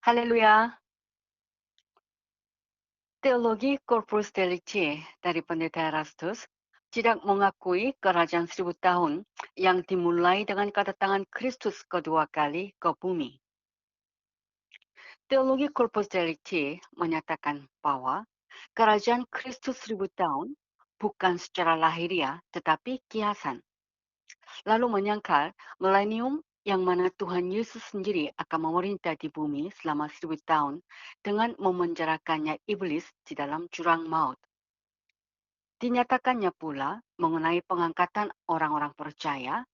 Haleluya. Teologi Corpus Delicti dari Pendeta Erastus tidak mengakui kerajaan 1000 tahun yang dimulai dengan kedatangan Kristus kedua kali ke bumi. Teologi Corpus Delicti menyatakan bahwa kerajaan Kristus 1000 tahun bukan secara lahiriah tetapi kiasan. Lalu menyangkal milenium yang mana Tuhan Yesus sendiri akan memerintah di bumi selama 1000 tahun dengan memenjarakannya iblis di dalam jurang maut. Dinyatakannya pula mengenai pengangkatan orang-orang percaya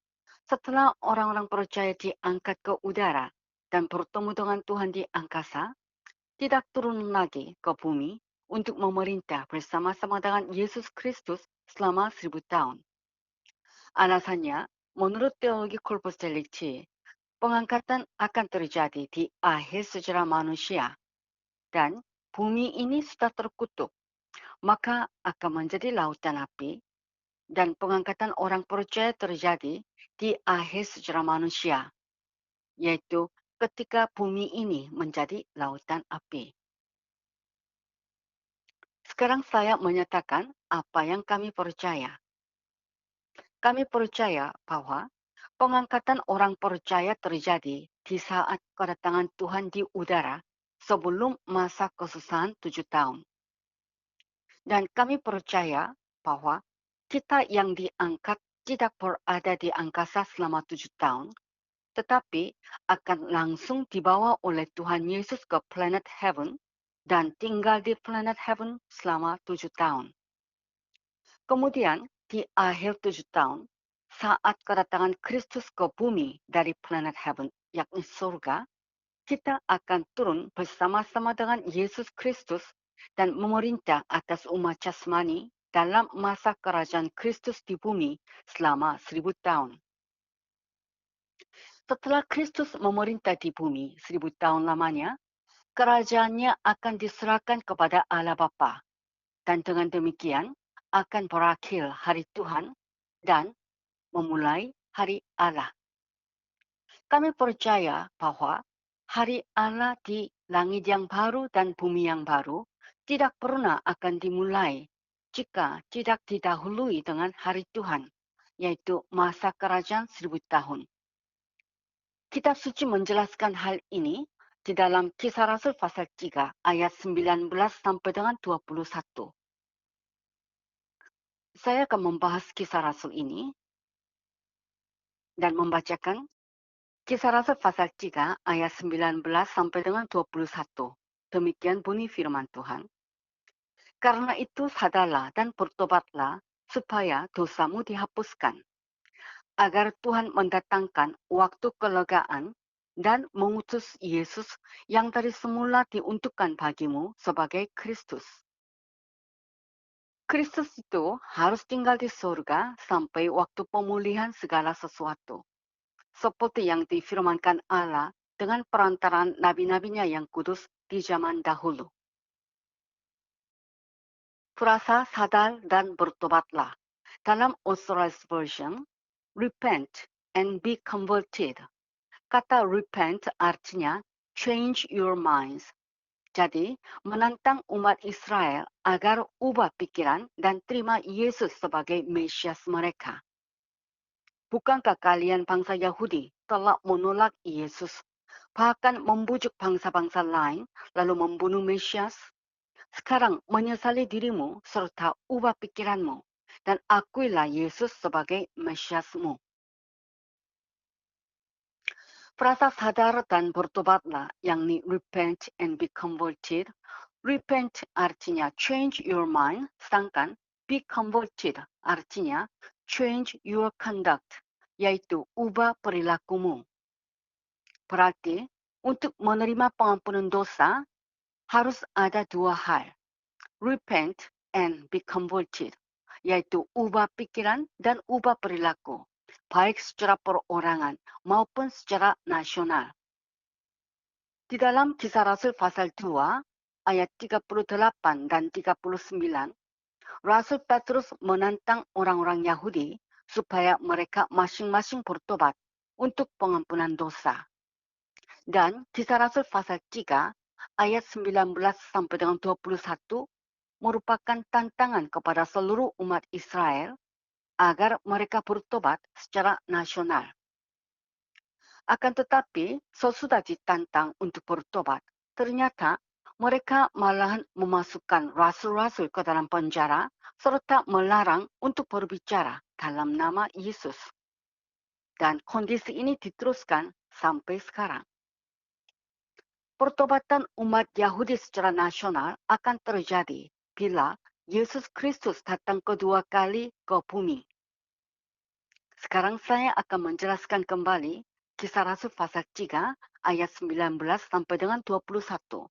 setelah orang-orang percaya diangkat ke udara dan bertemu dengan Tuhan di angkasa, tidak turun lagi ke bumi untuk memerintah bersama-sama dengan Yesus Kristus selama 1000 tahun. Alasannya, menurut teologi Corpus Delicti, pengangkatan akan terjadi di akhir sejarah manusia dan bumi ini sudah terkutuk, maka akan menjadi lautan api dan pengangkatan orang percaya terjadi di akhir sejarah manusia, yaitu ketika bumi ini menjadi lautan api. Sekarang saya menyatakan apa yang kami percaya. Kami percaya bahwa pengangkatan orang percaya terjadi di saat kedatangan Tuhan di udara sebelum masa kesusahan 7 tahun. Dan kami percaya bahwa kita yang diangkat tidak berada di angkasa selama 7 tahun, tetapi akan langsung dibawa oleh Tuhan Yesus ke planet heaven dan tinggal di planet heaven selama 7 tahun. Kemudian di akhir 7 tahun, saat kedatangan Kristus ke bumi dari planet heaven, yakni surga, kita akan turun bersama-sama dengan Yesus Kristus dan memerintah atas umat jasmani dalam masa kerajaan Kristus di bumi selama 1000 tahun. Setelah Kristus memerintah di bumi 1000 tahun lamanya, kerajaannya akan diserahkan kepada Allah Bapa. Dan dengan demikian akan berakhir hari Tuhan dan memulai hari Allah. Kami percaya bahwa hari Allah di langit yang baru dan bumi yang baru tidak pernah akan dimulai jika tidak didahului dengan hari Tuhan, yaitu masa kerajaan 1000 tahun. Kitab suci menjelaskan hal ini di dalam Kisah Rasul pasal 3 ayat 19 sampai dengan 21. Saya akan membahas Kisah Rasul ini dan membacakan Kisah Rasul pasal 3 ayat 19 sampai dengan 21. Demikian bunyi firman Tuhan. Karena itu sadarlah dan bertobatlah supaya dosamu dihapuskan, agar Tuhan mendatangkan waktu kelegaan dan mengutus Yesus yang dari semula diuntukkan bagimu sebagai Kristus. Kristus itu harus tinggal di surga sampai waktu pemulihan segala sesuatu, seperti yang difirmankan Allah dengan perantaraan nabi-nabinya yang kudus di zaman dahulu. Perasa sadar dan bertobatlah. Dalam Authorized Version, repent and be converted. Kata repent artinya change your minds. Jadi, menantang umat Israel agar ubah pikiran dan terima Yesus sebagai Mesias mereka. Bukankah kalian bangsa Yahudi telah menolak Yesus, bahkan membujuk bangsa-bangsa lain lalu membunuh Mesias? Sekarang menyesali dirimu serta ubah pikiranmu dan akuilah Yesus sebagai Mesiasmu. Frasa sadar dan bertobatlah, yakni repent and be converted. Repent artinya change your mind, sedangkan be converted artinya change your conduct, yaitu ubah perilakumu. Berarti untuk menerima pengampunan dosa harus ada dua hal, repent and be converted, yaitu ubah pikiran dan ubah perilaku, baik secara perorangan maupun secara nasional. Di dalam Kisah Rasul pasal 2 ayat 38 dan 39, Rasul Petrus menantang orang-orang Yahudi supaya mereka masing-masing bertobat untuk pengampunan dosa. Dan Kisah Rasul pasal 3 ayat 19 sampai dengan 21 merupakan tantangan kepada seluruh umat Israel agar mereka bertobat secara nasional. Akan tetapi, sesudah ditantang untuk bertobat, ternyata mereka malahan memasukkan rasul-rasul ke dalam penjara serta melarang untuk berbicara dalam nama Yesus. Dan kondisi ini diteruskan sampai sekarang. Pertobatan umat Yahudi secara nasional akan terjadi bila Yesus Kristus datang kedua kali ke bumi. Sekarang saya akan menjelaskan kembali Kisah Rasul pasal 3 ayat 19 sampai dengan 21.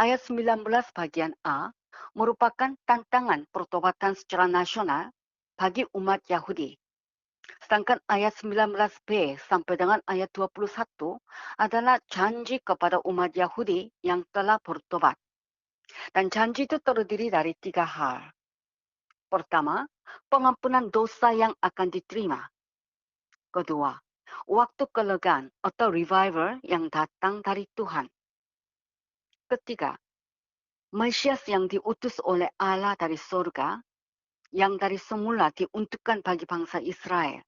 Ayat 19 bagian A merupakan tantangan pertobatan secara nasional bagi umat Yahudi. Sedangkan ayat 19b sampai dengan ayat 21 adalah janji kepada umat Yahudi yang telah bertobat. Dan janji itu terdiri dari 3 hal. Pertama, pengampunan dosa yang akan diterima. Kedua, waktu kelegaan atau revival yang datang dari Tuhan. Ketiga, Mesias yang diutus oleh Allah dari surga, yang dari semula diuntukkan bagi bangsa Israel.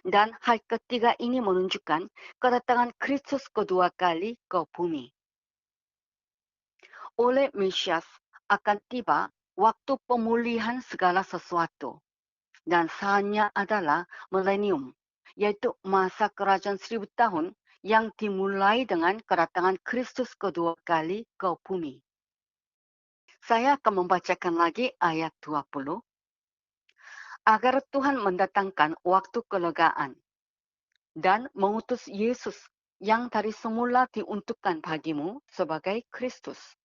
Dan hal ketiga ini menunjukkan kedatangan Kristus kedua kali ke bumi. Oleh Mesias akan tiba waktu pemulihan segala sesuatu. Dan saatnya adalah milenium, yaitu masa kerajaan 1000 tahun yang dimulai dengan kedatangan Kristus kedua kali ke bumi. Saya akan membacakan lagi ayat 20. Agar Tuhan mendatangkan waktu kelegaan dan mengutus Yesus yang dari semula diuntukkan bagimu sebagai Kristus.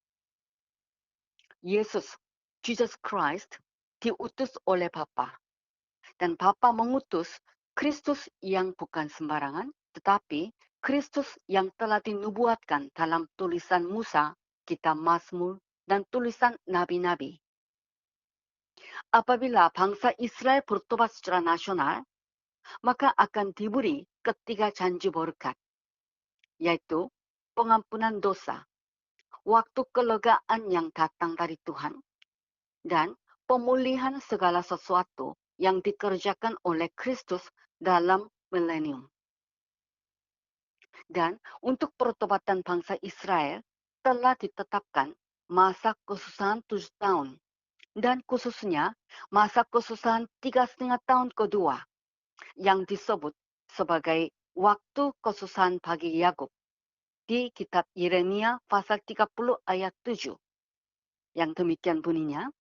Yesus, Jesus Christ, diutus oleh Bapa. Dan Bapa mengutus Kristus yang bukan sembarangan, tetapi Kristus yang telah dinubuatkan dalam tulisan Musa, kitab Mazmur, dan tulisan nabi-nabi. Apabila bangsa Israel bertobat secara nasional, maka akan diberi ketiga janji berkat, yaitu pengampunan dosa, waktu kelegaan yang datang dari Tuhan, dan pemulihan segala sesuatu yang dikerjakan oleh Kristus dalam milenium. Dan untuk pertobatan bangsa Israel telah ditetapkan masa kesusahan 7 tahun. Dan khususnya masa kesusahan 3,5 tahun kedua yang disebut sebagai waktu kesusahan bagi Yakub di kitab Yeremia pasal 30 ayat 7. Yang demikian bunyinya,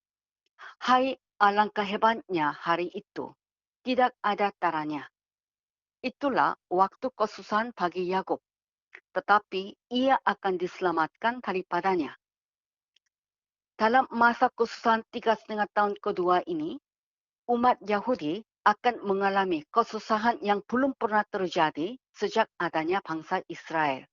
hai alangkah hebatnya hari itu, tidak ada taranya. Itulah waktu kesusahan bagi Yakub, tetapi ia akan diselamatkan daripadanya. Dalam masa kesusahan 3,5 tahun kedua ini, umat Yahudi akan mengalami kesusahan yang belum pernah terjadi sejak adanya bangsa Israel.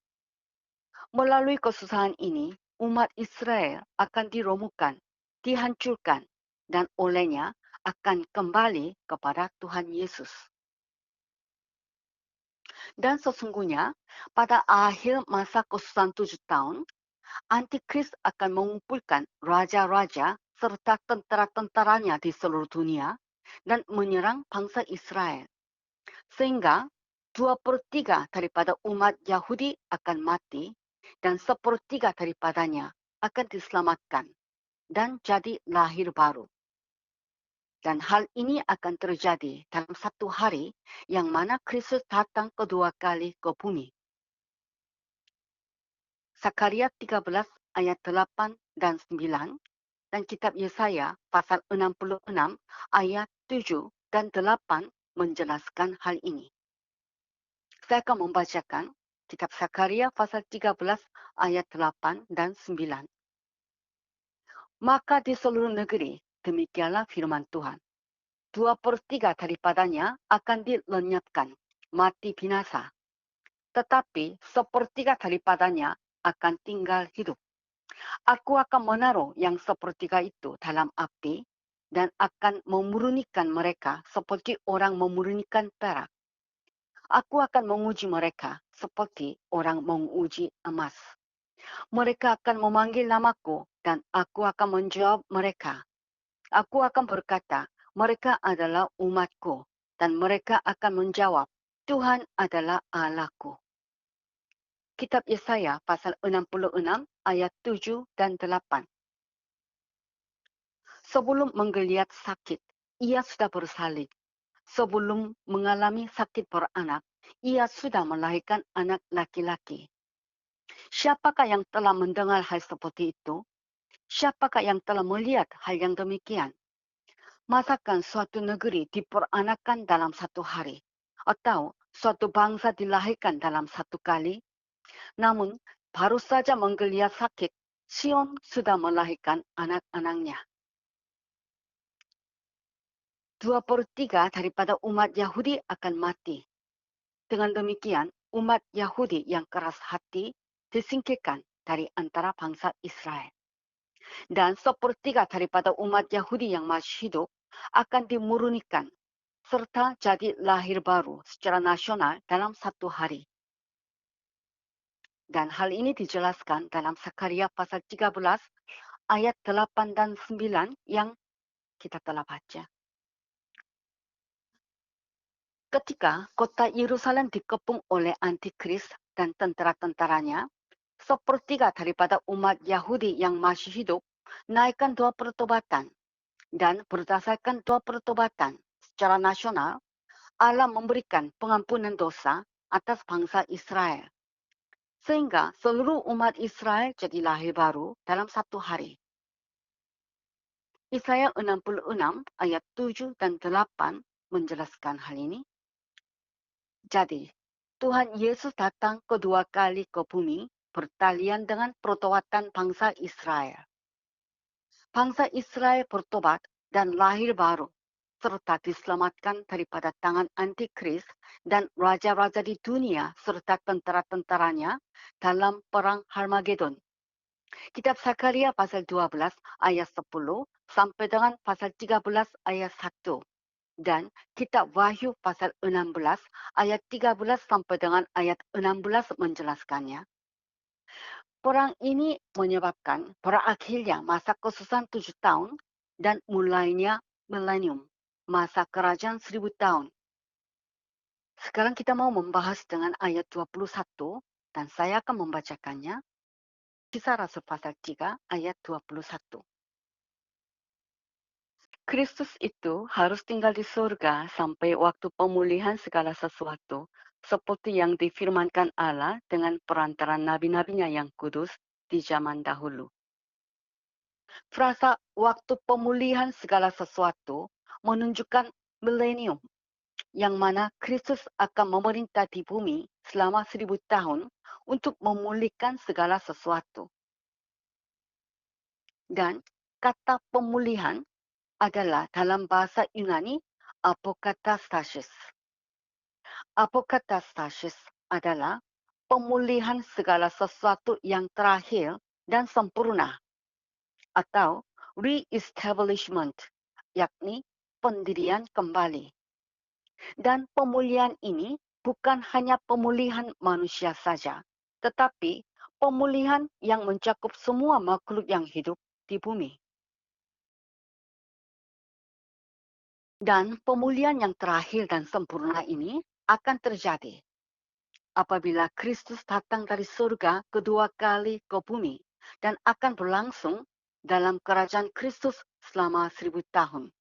Melalui kesusahan ini, umat Israel akan diromukan, dihancurkan, dan olehnya akan kembali kepada Tuhan Yesus. Dan sesungguhnya, pada akhir masa kesusahan 7 tahun, Antikris akan mengumpulkan raja-raja serta tentara-tentaranya di seluruh dunia dan menyerang bangsa Israel. Sehingga 2/3 daripada umat Yahudi akan mati dan 1/3 daripadanya akan diselamatkan dan jadi lahir baru. Dan hal ini akan terjadi dalam satu hari yang mana Kristus datang kedua kali ke bumi. Sakaria 13 ayat 8 dan 9 dan kitab Yesaya pasal 66 ayat 7 dan 8 menjelaskan hal ini. Saya akan membacakan kitab Sakaria pasal 13 ayat 8 dan 9. Maka di seluruh negeri, demikianlah firman Tuhan. 2/3 daripadanya akan dilenyapkan, mati binasa. Tetapi 1/3 daripadanya akan tinggal hidup. Aku akan menaruh yang 1/3 itu dalam api dan akan memurnikan mereka seperti orang memurnikan perak. Aku akan menguji mereka seperti orang menguji emas. Mereka akan memanggil namaku dan aku akan menjawab mereka. Aku akan berkata, mereka adalah umatku, dan mereka akan menjawab, Tuhan adalah Allahku. Kitab Yesaya pasal 66 ayat 7 dan 8. Sebelum menggeliat sakit, ia sudah bersalin. Sebelum mengalami sakit beranak, ia sudah melahirkan anak laki-laki. Siapakah yang telah mendengar hal seperti itu? Siapakah yang telah melihat hal yang demikian? Masakan suatu negeri diperanakan dalam satu hari? Atau suatu bangsa dilahirkan dalam satu kali? Namun, baru saja menggeliat sakit, Sion sudah melahirkan anak-anaknya. 2/3 daripada umat Yahudi akan mati. Dengan demikian, umat Yahudi yang keras hati disingkirkan dari antara bangsa Israel. Dan 1/3 daripada umat Yahudi yang masih hidup akan dimurnikan serta jadi lahir baru secara nasional dalam satu hari. Dan hal ini dijelaskan dalam Zakaria pasal 13 ayat 8 dan 9 yang kita telah baca. Ketika kota Yerusalem dikepung oleh antikris dan tentara-tentaranya, 1/3 daripada umat Yahudi yang masih hidup naikkan doa pertobatan. Dan berdasarkan doa pertobatan secara nasional, Allah memberikan pengampunan dosa atas bangsa Israel. Sehingga seluruh umat Israel jadi lahir baru dalam satu hari. Yesaya 66 ayat 7 dan 8 menjelaskan hal ini. Jadi, Tuhan Yesus datang kedua kali ke bumi bertalian dengan pertobatan bangsa Israel. Bangsa Israel bertobat dan lahir baru, serta diselamatkan daripada tangan antikris dan raja-raja di dunia serta tentara-tentaranya dalam perang Harmagedon. Kitab Zakaria pasal 12 ayat 10 sampai dengan pasal 13 ayat 1. Dan kitab Wahyu pasal 16 ayat 13 sampai dengan ayat 16 menjelaskannya. Perang ini menyebabkan berakhirnya masa kesusahan 7 tahun dan mulainya milenium, masa kerajaan 1000 tahun. Sekarang kita mau membahas dengan ayat 21 dan saya akan membacakannya. Kisah Rasul pasal 3 ayat 21. Kristus itu harus tinggal di surga sampai waktu pemulihan segala sesuatu, seperti yang difirmankan Allah dengan perantaran nabi-nabinya yang kudus di zaman dahulu. Frasa waktu pemulihan segala sesuatu menunjukkan milenium, yang mana Kristus akan memerintah di bumi selama 1000 tahun untuk memulihkan segala sesuatu. Dan kata pemulihan adalah dalam bahasa Yunani apokatastasis. Apokatastasis adalah pemulihan segala sesuatu yang terakhir dan sempurna, atau re-establishment, yakni pendirian kembali. Dan pemulihan ini bukan hanya pemulihan manusia saja, tetapi pemulihan yang mencakup semua makhluk yang hidup di bumi. Dan pemulihan yang terakhir dan sempurna ini akan terjadi apabila Kristus datang dari surga kedua kali ke bumi dan akan berlangsung dalam kerajaan Kristus selama 1000 tahun.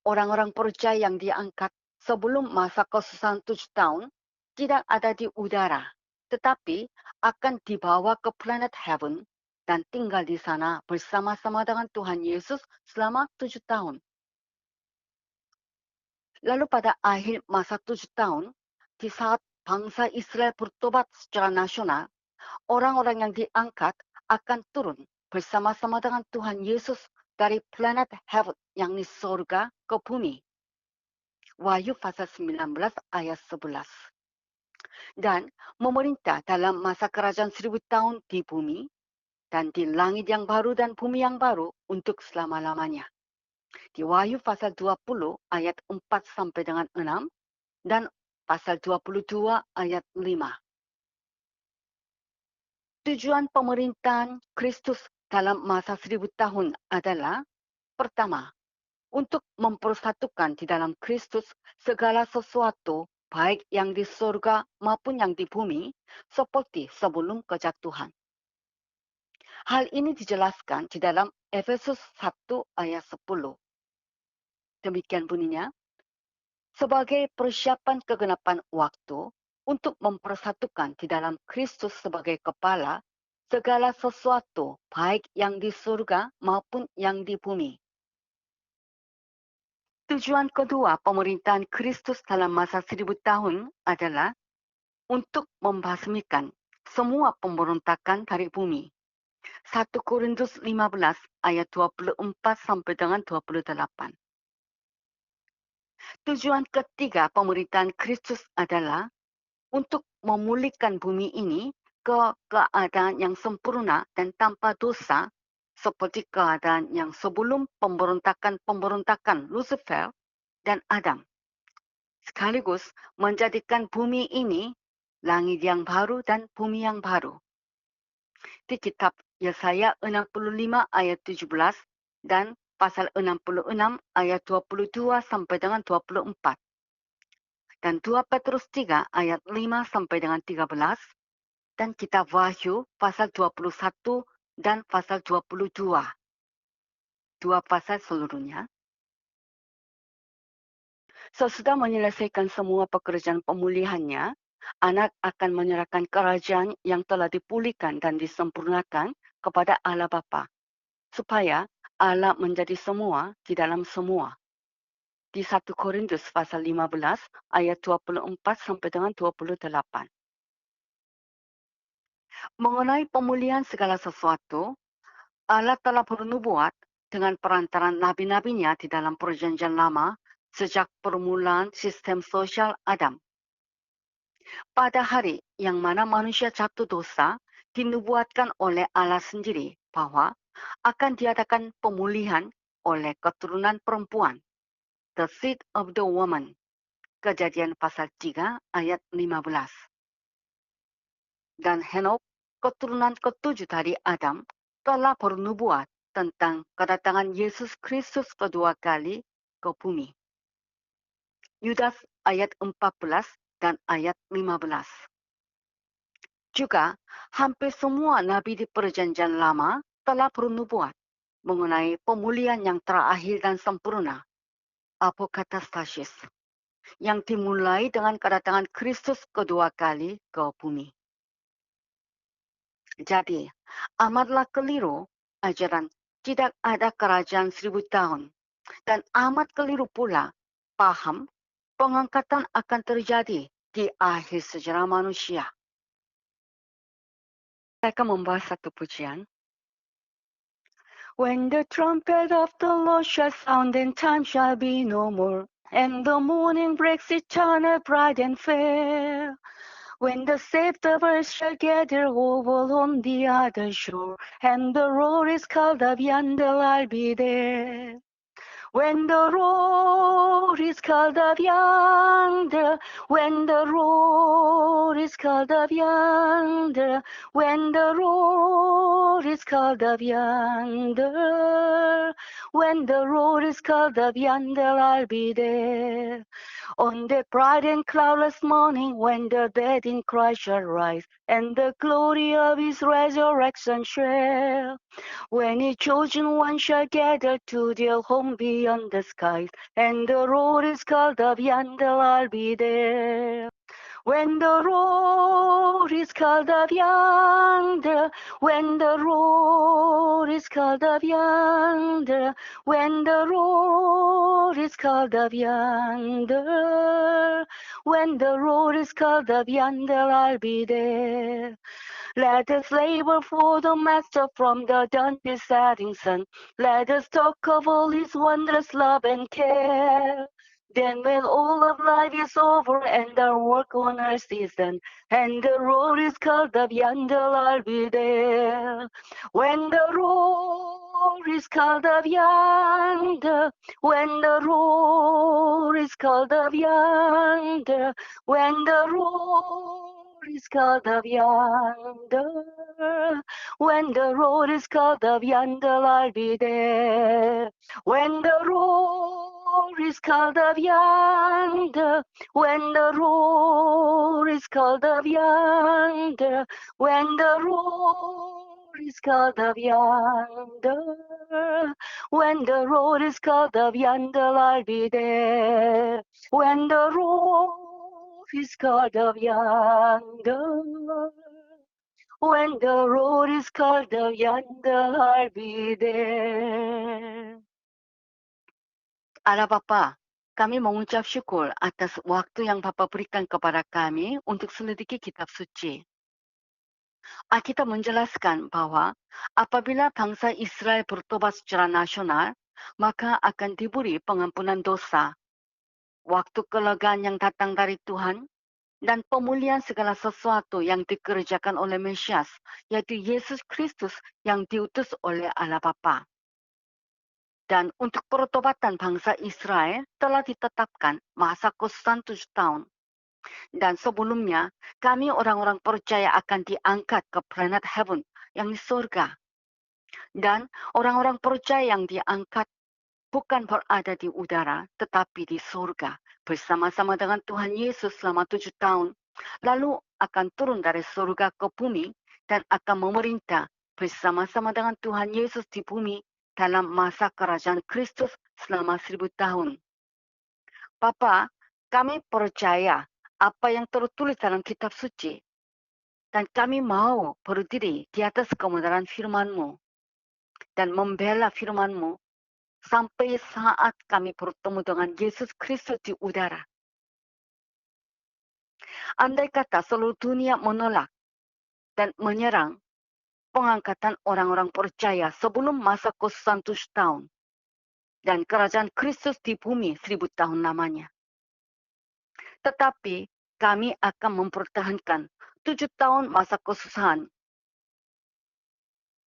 Orang-orang percaya yang diangkat sebelum masa kesusahan 7 tahun tidak ada di udara, tetapi akan dibawa ke planet heaven dan tinggal di sana bersama-sama dengan Tuhan Yesus selama 7 tahun. Lalu pada akhir masa 7 tahun, di saat bangsa Israel bertobat secara nasional, orang-orang yang diangkat akan turun bersama-sama dengan Tuhan Yesus dari planet heaven, yakni surga, ke bumi. Wahyu pasal 19 ayat 11. Dan memerintah dalam masa kerajaan 1000 tahun di bumi dan di langit yang baru dan bumi yang baru untuk selama-lamanya. Di Wahyu pasal 20 ayat 4 sampai dengan 6 dan pasal 22 ayat 5. Tujuan pemerintahan Kristus dalam masa 1000 tahun adalah, pertama, untuk mempersatukan di dalam Kristus segala sesuatu, baik yang di surga maupun yang di bumi, seperti sebelum kejatuhan. Hal ini dijelaskan di dalam Efesus 1 ayat 10. Demikian bunyinya, sebagai persiapan kegenapan waktu untuk mempersatukan di dalam Kristus sebagai kepala segala sesuatu, baik yang di surga maupun yang di bumi. Tujuan kedua pemerintahan Kristus dalam masa 1000 tahun adalah untuk membasmikan semua pemberontakan dari bumi. 1 Korintus 15 ayat 24 sampai dengan 28. Tujuan ketiga pemerintahan Kristus adalah untuk memulihkan bumi ini ke keadaan yang sempurna dan tanpa dosa, seperti keadaan yang sebelum pemberontakan Lucifer dan Adam. Sekaligus menjadikan bumi ini langit yang baru dan bumi yang baru. Di kitab Yesaya 65 ayat 17 dan pasal 66 ayat 22 sampai dengan 24. Dan 2 Petrus 3 ayat 5 sampai dengan 13, dan kitab Wahyu pasal 21 dan pasal 22. 2 pasal seluruhnya. Sesudah menyelesaikan semua pekerjaan pemulihannya, Anak akan menyerahkan kerajaan yang telah dipulihkan dan disempurnakan kepada Allah Bapa, supaya Allah menjadi semua di dalam semua. Di 1 Korintus pasal 15 ayat 24 sampai dengan 28. Mengenai pemulihan segala sesuatu, Allah telah bernubuat dengan perantaran nabi-nabinya di dalam Perjanjian Lama sejak permulaan sistem sosial Adam. Pada hari yang mana manusia jatuh dosa, dinubuatkan oleh Allah sendiri bahwa akan diadakan pemulihan oleh keturunan perempuan, the seed of the woman. Kejadian pasal 3 ayat 15. Dan Henok, keturunan ketujuh dari Adam, telah bernubuat tentang kedatangan Yesus Kristus kedua kali ke bumi. Yudas ayat 14 dan ayat 15. Juga, hampir semua nabi di Perjanjian Lama telah bernubuat mengenai pemulihan yang terakhir dan sempurna, apokatastasis, yang dimulai dengan kedatangan Kristus kedua kali ke bumi. Jadi, amatlah keliru ajaran tidak ada kerajaan 1000 tahun, dan amat keliru pula paham pengangkatan akan terjadi di akhir sejarah manusia. Saya akan membahas satu pujian. When the trumpet of the Lord shall sound, then time shall be no more, and the morning breaks eternal, bright and fair. When the saved of earth shall gather over on the other shore, and the roar is called up yonder, I'll be there. When the roar is called up yonder, when the roar is called up yonder, when the roar is called up yonder, when the roar is called up yonder, I'll be there. On that bright and cloudless morning, when the dead in Christ shall rise, and the glory of his resurrection share. When his chosen one shall gather to their home beyond the skies, and the roar is called up yonder, I'll be there. When the roar is called up yonder, when the roar is called up yonder, when the roar is called up yonder, when the roar is called up yonder, I'll be there. Let us labor for the Master from the dawn to setting sun. Let us talk of all his wondrous love and care. Then when all of life is over and our work on earth is done, and the roar is called up yonder, I'll be there. When the roar is called up yonder, when the roar is called up yonder, when the roar is called up yonder, when the roar is called up yonder, I'll be there. When the roar is called up yonder, when the roar is called up yonder, when the roar is called up yonder, when the roar is called up yonder, I'll be there. When the roar is called up yonder, when the roar is called up yonder, I'll be there. Allah Bapa, kami mengucap syukur atas waktu yang Bapa berikan kepada kami untuk selidiki kitab suci. Alkitab menjelaskan bahwa apabila bangsa Israel bertobat secara nasional, maka akan diberi pengampunan dosa. Waktu kelegaan yang datang dari Tuhan dan pemulihan segala sesuatu yang dikerjakan oleh Mesias, yaitu Yesus Kristus yang diutus oleh Allah Bapa. Dan untuk pertobatan bangsa Israel telah ditetapkan masa khususan 7 tahun. Dan sebelumnya, kami orang-orang percaya akan diangkat ke planet heaven yang di surga. Dan orang-orang percaya yang diangkat bukan berada di udara, tetapi di surga. Bersama-sama dengan Tuhan Yesus selama 7 tahun. Lalu akan turun dari surga ke bumi dan akan memerintah bersama-sama dengan Tuhan Yesus di bumi dalam masa kerajaan Kristus selama 1000 tahun. Bapa, kami percaya apa yang tertulis dalam kitab suci. Dan kami mau berdiri di atas kebenaran firman-Mu dan membela firman-Mu sampai saat kami bertemu dengan Yesus Kristus di udara. Andai kata seluruh dunia menolak dan menyerang pengangkatan orang-orang percaya sebelum masa khususan 7 tahun dan kerajaan Kristus di bumi 1000 tahun lamanya. Tetapi kami akan mempertahankan 7 tahun masa khususan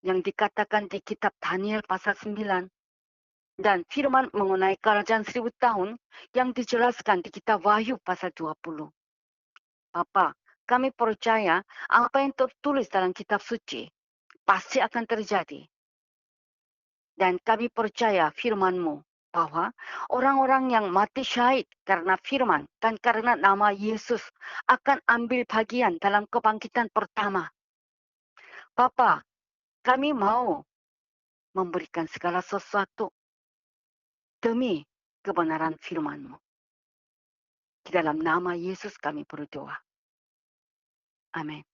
yang dikatakan di kitab Daniel pasal 9 dan firman mengenai kerajaan 1000 tahun yang dijelaskan di kitab Wahyu pasal 20. Bapa, kami percaya apa yang tertulis dalam kitab suci pasti akan terjadi. Dan kami percaya firman-Mu bahwa orang-orang yang mati syahid karena firman dan karena nama Yesus akan ambil bagian dalam kebangkitan pertama. Bapa, kami mau memberikan segala sesuatu demi kebenaran firman-Mu. Di dalam nama Yesus kami berdoa. Amin.